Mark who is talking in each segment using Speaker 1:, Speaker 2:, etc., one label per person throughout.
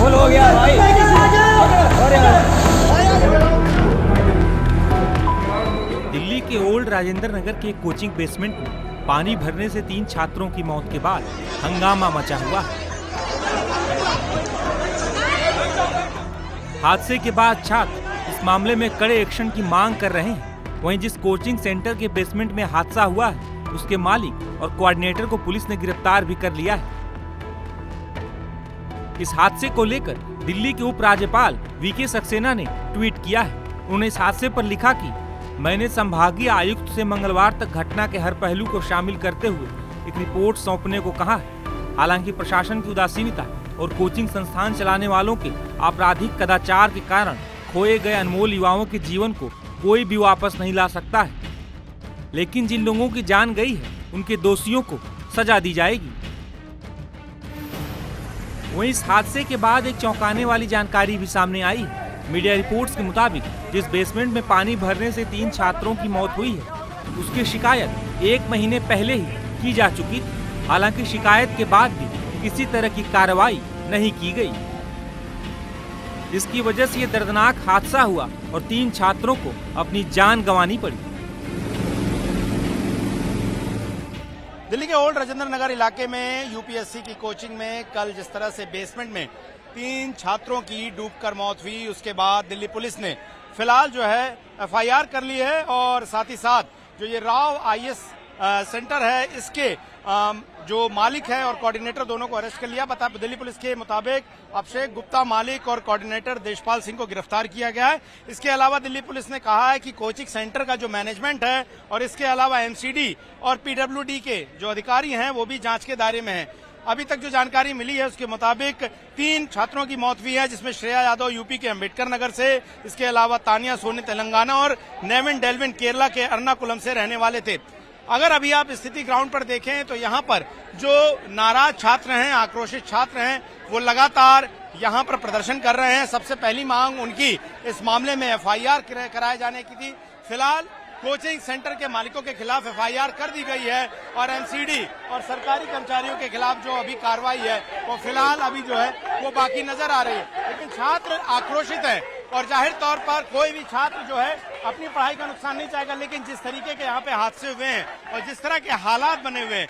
Speaker 1: Full हो गया भाई।
Speaker 2: दिल्ली के ओल्ड राजेंद्र नगर के कोचिंग बेसमेंट में पानी भरने से 3 छात्रों की मौत के बाद हंगामा मचा हुआ है। हादसे के बाद छात्र इस मामले में कड़े एक्शन की मांग कर रहे हैं। वहीं जिस कोचिंग सेंटर के बेसमेंट में हादसा हुआ है उसके मालिक और कोऑर्डिनेटर को पुलिस ने गिरफ्तार भी कर लिया है। इस हादसे को लेकर दिल्ली के उपराज्यपाल वीके सक्सेना ने ट्वीट किया है। उन्होंने इस हादसे पर लिखा कि मैंने संभागीय आयुक्त से मंगलवार तक घटना के हर पहलू को शामिल करते हुए एक रिपोर्ट सौंपने को कहा है। हालांकि प्रशासन की उदासीनता और कोचिंग संस्थान चलाने वालों के आपराधिक कदाचार के कारण खोए गए अनमोल युवाओं के जीवन को कोई भी वापस नहीं ला सकता है। लेकिन जिन लोगों की जान गई है उनके दोषियों को सजा दी जाएगी। वहीं इस हादसे के बाद एक चौंकाने वाली जानकारी भी सामने आई है। मीडिया रिपोर्ट्स के मुताबिक जिस बेसमेंट में पानी भरने से 3 छात्रों की मौत हुई है उसकी शिकायत 1 महीने पहले ही की जा चुकी थी। हालांकि शिकायत के बाद भी किसी तरह की कार्रवाई नहीं की गई, जिसकी वजह से ये दर्दनाक हादसा हुआ और 3 छात्रों को अपनी जान गंवानी पड़ी।
Speaker 3: दिल्ली के ओल्ड राजेंद्र नगर इलाके में यूपीएससी की कोचिंग में कल जिस तरह से बेसमेंट में 3 छात्रों की डूबकर मौत हुई, उसके बाद दिल्ली पुलिस ने फिलहाल जो है एफआईआर कर ली है और साथ ही साथ जो ये राव आईएस सेंटर है इसके जो मालिक है और कोऑर्डिनेटर दोनों को अरेस्ट कर लिया। दिल्ली पुलिस के मुताबिक अभिषेक गुप्ता मालिक और कोऑर्डिनेटर देशपाल सिंह को गिरफ्तार किया गया है। इसके अलावा दिल्ली पुलिस ने कहा है कि कोचिंग सेंटर का जो मैनेजमेंट है और इसके अलावा एमसीडी और पीडब्ल्यूडी के जो अधिकारी हैं वो भी जांच के दायरे में हैं। अभी तक जो जानकारी मिली है उसके मुताबिक 3 छात्रों की मौत हुई है, जिसमें श्रेया यादव यूपी के अंबेडकर नगर से, इसके अलावा तानिया सोनी तेलंगाना और नेविन डेल्विन केरला के एर्नाकुलम से रहने वाले थे। अगर अभी आप स्थिति ग्राउंड पर देखें तो यहाँ पर जो नाराज छात्र हैं, आक्रोशित छात्र हैं, वो लगातार यहाँ पर प्रदर्शन कर रहे हैं। सबसे पहली मांग उनकी इस मामले में एफआईआर कराए जाने की थी। फिलहाल कोचिंग सेंटर के मालिकों के खिलाफ एफआईआर कर दी गई है और एमसीडी और सरकारी कर्मचारियों के खिलाफ जो अभी कार्रवाई है वो फिलहाल अभी जो है वो बाकी नजर आ रही है। लेकिन छात्र आक्रोशित है और जाहिर तौर पर कोई भी छात्र जो है अपनी पढ़ाई का नुकसान नहीं चाहेगा। लेकिन जिस तरीके के यहाँ पे हादसे हुए हैं और जिस तरह के हालात बने हुए हैं,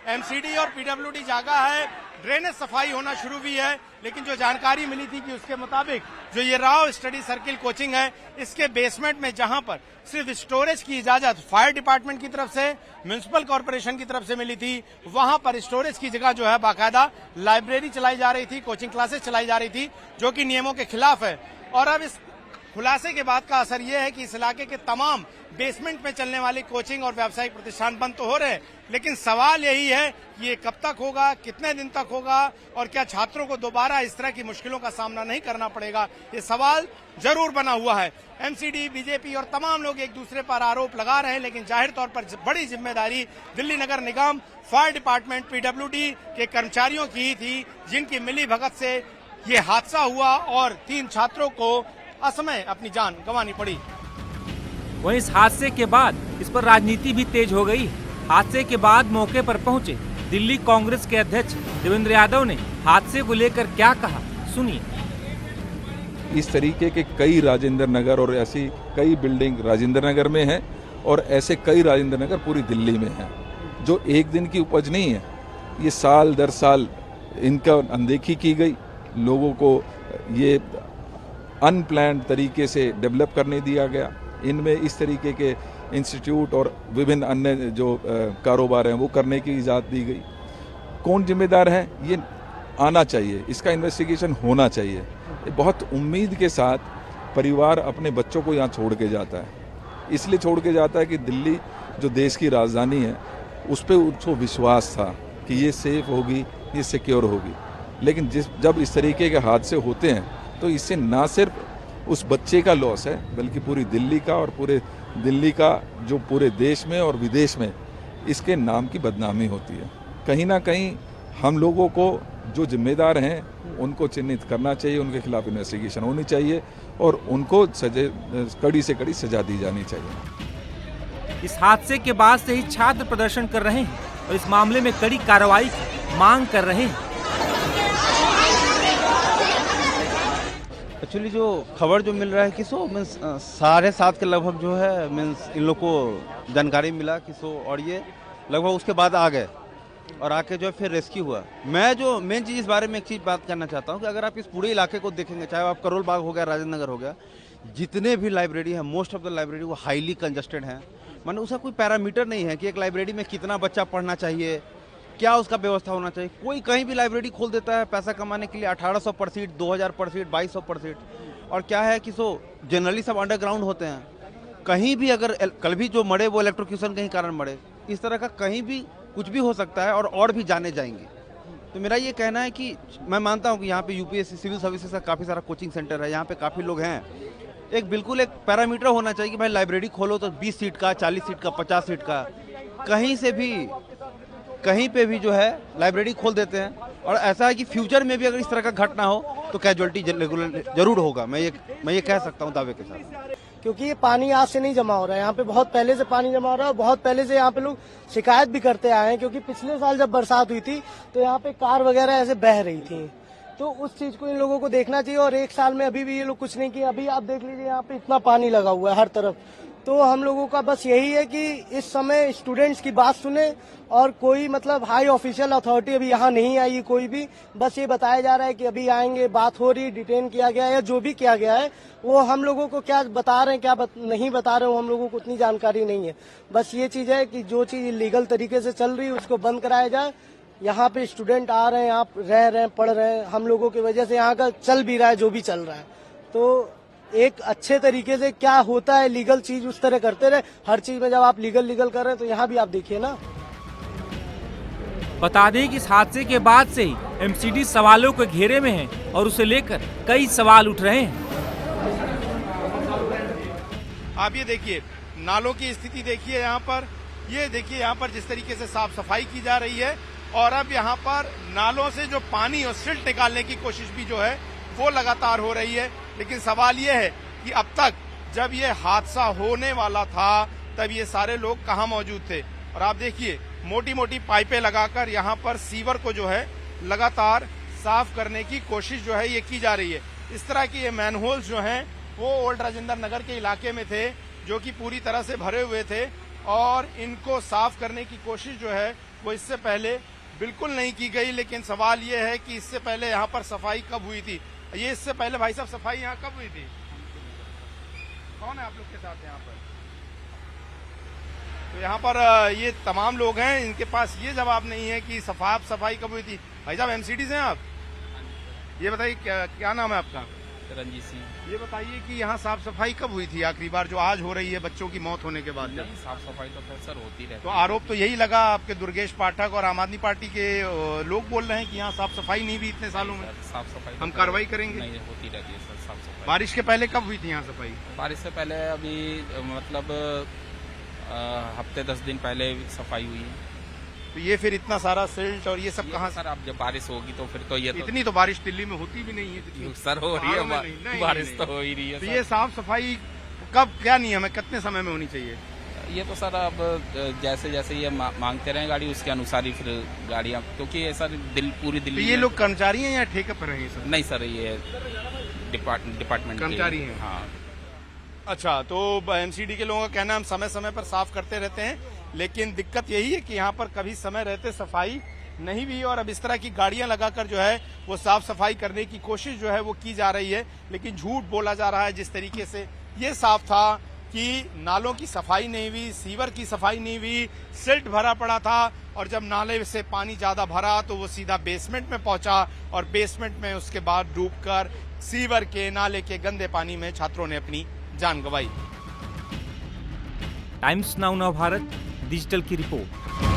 Speaker 3: एमसीडी और पीडब्ल्यूडी जागा है, ड्रेनेज सफाई होना शुरू भी है। लेकिन जो जानकारी मिली थी कि उसके मुताबिक जो ये राव स्टडी सर्किल कोचिंग है इसके बेसमेंट में जहां पर सिर्फ स्टोरेज की इजाजत फायर डिपार्टमेंट की तरफ से, म्युनिसिपल कॉर्पोरेशन की तरफ से मिली थी, वहां पर स्टोरेज की जगह जो है बाकायदा लाइब्रेरी चलाई जा रही थी, कोचिंग क्लासेस चलाई जा रही थी, जो कि नियमों के खिलाफ है। और अब इस खुलासे के बाद का असर यह है कि इस इलाके के तमाम बेसमेंट में चलने वाली कोचिंग और व्यावसायिक प्रतिष्ठान बंद तो हो रहे हैं, लेकिन सवाल यही है कि ये कब तक होगा, कितने दिन तक होगा और क्या छात्रों को दोबारा इस तरह की मुश्किलों का सामना नहीं करना पड़ेगा, ये सवाल जरूर बना हुआ है। एमसीडी, बीजेपी और तमाम लोग एक दूसरे पर आरोप लगा रहे हैं, लेकिन जाहिर तौर पर बड़ी जिम्मेदारी दिल्ली नगर निगम, फायर डिपार्टमेंट, पीडब्ल्यूडी के कर्मचारियों की ही थी, जिनकी मिली भगत से ये हादसा हुआ और 3 छात्रों को असमय अपनी जान गंवानी पड़ी।
Speaker 2: वहीं इस हादसे के बाद इस पर राजनीति भी तेज हो गई। हादसे के बाद मौके पर पहुंचे दिल्ली कांग्रेस के अध्यक्ष देवेंद्र यादव ने हादसे को लेकर क्या कहा, सुनिए।
Speaker 4: इस तरीके के कई राजेंद्र नगर और ऐसी कई बिल्डिंग राजेंद्र नगर में हैं और ऐसे कई राजेंद्र नगर पूरी दिल्ली में हैं, जो एक दिन की उपज नहीं है। ये साल दर साल इनका अनदेखी की गई, लोगों को ये अनप्लान्ड तरीके से डेवलप करने दिया गया। इनमें इस तरीके के इंस्टीट्यूट और विभिन्न अन्य जो कारोबार हैं वो करने की इजाज़त दी गई। कौन जिम्मेदार है ये आना चाहिए, इसका इन्वेस्टिगेशन होना चाहिए। बहुत उम्मीद के साथ परिवार अपने बच्चों को यहाँ छोड़ के जाता है, इसलिए छोड़ के जाता है कि दिल्ली जो देश की राजधानी है उस पर उसको विश्वास था कि ये सेफ होगी, ये सिक्योर होगी। लेकिन जब इस तरीके के हादसे होते हैं तो इससे ना सिर्फ उस बच्चे का लॉस है बल्कि पूरी दिल्ली का और पूरे दिल्ली का जो पूरे देश में और विदेश में इसके नाम की बदनामी होती है। कहीं ना कहीं हम लोगों को जो जिम्मेदार हैं उनको चिन्हित करना चाहिए, उनके खिलाफ इन्वेस्टिगेशन होनी चाहिए और उनको कड़ी से कड़ी सजा दी जानी चाहिए।
Speaker 2: इस हादसे के बाद से ही छात्र प्रदर्शन कर रहे हैं और इस मामले में कड़ी कार्रवाई की मांग कर रहे हैं।
Speaker 1: एक्चुअली जो खबर जो मिल रहा है कि सो मीन्स 7:30 के लगभग जो है मीन्स इन लोग को जानकारी मिला कि सो, और ये लगभग उसके बाद आ गए और आके जो है फिर रेस्क्यू हुआ। मैं जो मेन चीज़ इस बारे में एक चीज़ बात करना चाहता हूँ कि अगर आप इस पूरे इलाके को देखेंगे, चाहे आप करोल बाग हो गया, राजेंद्र नगर हो गया, जितने भी लाइब्रेरी हैं, मोस्ट ऑफ द लाइब्रेरी वो हाईली कंजस्टेड हैं। माने उसका कोई पैरामीटर नहीं है कि एक लाइब्रेरी में कितना बच्चा पढ़ना चाहिए, क्या उसका व्यवस्था होना चाहिए। कोई कहीं भी लाइब्रेरी खोल देता है पैसा कमाने के लिए, 1800 पर सीट, 2000 पर सीट, 2200 पर सीट। और क्या है कि सो जनरली सब अंडरग्राउंड होते हैं। कहीं भी अगर कल भी जो मरे वो इलेक्ट्रोक्यूशन के ही कारण मरे, इस तरह का कहीं भी कुछ भी हो सकता है और भी जाने जाएंगे। तो मेरा ये कहना है कि मैं मानता हूँ कि यहाँ पे यूपीएससी सिविल सर्विसेज का काफ़ी सारा कोचिंग सेंटर है, यहाँ पे काफ़ी लोग हैं। एक बिल्कुल एक पैरामीटर होना चाहिए कि भाई लाइब्रेरी खोलो तो 20 सीट का, 40 सीट का, 50 सीट का, कहीं से भी कहीं पे भी जो है लाइब्रेरी खोल देते हैं। और ऐसा है कि फ्यूचर में भी अगर इस तरह का घटना हो तो कैजुअलिटी जरूर होगा। मैं ये कह सकता हूँ दावे के साथ,
Speaker 5: क्योंकि ये पानी आज से नहीं जमा हो रहा है, यहाँ पे बहुत पहले से पानी जमा हो रहा है। बहुत पहले से यहाँ पे लोग शिकायत भी करते आए हैं, क्योंकि पिछले साल जब बरसात हुई थी तो यहाँ पे कार वगैरह ऐसे बह रही थी। तो उस चीज को इन लोगों को देखना चाहिए। और एक साल में अभी भी ये लोग कुछ नहीं किए। अभी आप देख लीजिए यहाँ पे इतना पानी लगा हुआ है हर तरफ। तो हम लोगों का बस यही है कि इस समय स्टूडेंट्स की बात सुने, और कोई मतलब हाई ऑफिशियल अथॉरिटी अभी यहाँ नहीं आई कोई भी। बस ये बताया जा रहा है कि अभी आएंगे, बात हो रही, डिटेन किया गया है या जो भी किया गया है वो हम लोगों को क्या बता रहे हैं, क्या नहीं बता रहे हो, हम लोगों को उतनी जानकारी नहीं है। बस ये चीज है कि जो चीज लीगल तरीके से चल रही है उसको बंद कराया जाए। यहाँ पे स्टूडेंट आ रहे हैं, यहाँ रह रहे हैं, पढ़ रहे हैं, हम लोगों की वजह से यहाँ का चल भी रहा है जो भी चल रहा है। तो एक अच्छे तरीके से क्या होता है लीगल चीज उस तरह करते रहे। हर चीज में जब आप लीगल कर रहे हैं तो यहाँ भी आप देखिए ना।
Speaker 2: बता दें कि इस हादसे के बाद से ही एमसीडी सवालों के घेरे में है और उसे लेकर कई सवाल उठ रहे हैं।
Speaker 3: आप ये देखिए नालों की स्थिति देखिए, यहाँ पर ये देखिए, यहाँ पर जिस तरीके से साफ सफाई की जा रही है। और अब यहाँ पर नालों से जो पानी और सिल्ट निकालने की कोशिश भी जो है वो लगातार हो रही है। लेकिन सवाल ये है कि अब तक जब ये हादसा होने वाला था तब ये सारे लोग कहाँ मौजूद थे। और आप देखिए मोटी मोटी पाइपें लगाकर यहाँ पर सीवर को जो है लगातार साफ करने की कोशिश जो है ये की जा रही है। इस तरह की ये मैनहोल्स जो हैं वो ओल्ड राजेंद्र नगर के इलाके में थे, जो कि पूरी तरह से भरे हुए थे, और इनको साफ करने की कोशिश जो है वो इससे पहले बिल्कुल नहीं की गई। लेकिन सवाल ये है कि इससे पहले यहाँ पर सफाई कब हुई थी? ये इससे पहले भाई साहब सफाई यहाँ कब हुई थी? कौन है आप लोग के साथ यहाँ पर? तो यहाँ पर ये तमाम लोग हैं, इनके पास ये जवाब नहीं है कि सफाई कब हुई थी। भाई साहब एमसीडी से हैं आप? ये बताइए क्या नाम है आपका?
Speaker 6: रंजीत सिंह।
Speaker 3: ये बताइए कि यहाँ साफ सफाई कब हुई थी आखिरी बार, जो आज हो रही है बच्चों की मौत होने के बाद?
Speaker 6: नहीं, साफ सफाई तो फिर सर होती रहती है।
Speaker 3: तो आरोप तो यही लगा आपके दुर्गेश पाठक और आम आदमी पार्टी के लोग बोल रहे हैं कि यहाँ साफ सफाई नहीं हुई इतने सालों में।
Speaker 6: साफ सफाई
Speaker 3: हम कार्रवाई करेंगे।
Speaker 6: नहीं, होती रहती है सर साफ सफाई।
Speaker 3: बारिश के पहले कब हुई थी यहाँ सफाई?
Speaker 6: बारिश से पहले अभी मतलब हफ्ते 10 दिन पहले सफाई हुई है।
Speaker 3: तो ये फिर इतना सारा सिल्ट और ये सब कहाँ?
Speaker 6: सर अब जब बारिश होगी तो फिर तो ये
Speaker 3: इतनी तो बारिश दिल्ली में होती भी नहीं है जितनी
Speaker 6: सर हो रही है।
Speaker 3: नहीं,
Speaker 6: बारिश
Speaker 3: नहीं,
Speaker 6: तो हो ही रही है।
Speaker 3: तो ये साफ सफाई कब, क्या नियम है, कितने समय में होनी चाहिए?
Speaker 6: ये तो सर अब जैसे जैसे ये मांगते रहे गाड़ी उसके अनुसार ही फिर गाड़ियाँ, क्योंकि ये सर पूरी
Speaker 3: तो
Speaker 6: दिल्ली
Speaker 3: ये लोग कर्मचारी हैं या ठेके पर हैं? सर
Speaker 6: नहीं सर, ये डिपार्टमेंट
Speaker 3: कर्मचारी हैं।
Speaker 6: हाँ।
Speaker 3: अच्छा, तो एमसीडी के लोगों का कहना है हम समय समय पर साफ करते रहते हैं, लेकिन दिक्कत यही है कि यहाँ पर कभी समय रहते सफाई नहीं भी, और अब इस तरह की गाड़ियां लगाकर जो है वो साफ सफाई करने की कोशिश जो है वो की जा रही है। लेकिन झूठ बोला जा रहा है। जिस तरीके से ये साफ था कि नालों की सफाई नहीं हुई, सीवर की सफाई नहीं हुई, सिल्ट भरा पड़ा था, और जब नाले से पानी ज्यादा भरा तो वो सीधा बेसमेंट में पहुंचा, और बेसमेंट में उसके बाद डूबकर सीवर के नाले के गंदे पानी में छात्रों ने अपनी जान गंवाई।
Speaker 2: टाइम्स नाउ भारत डिजिटल की रिपोर्ट।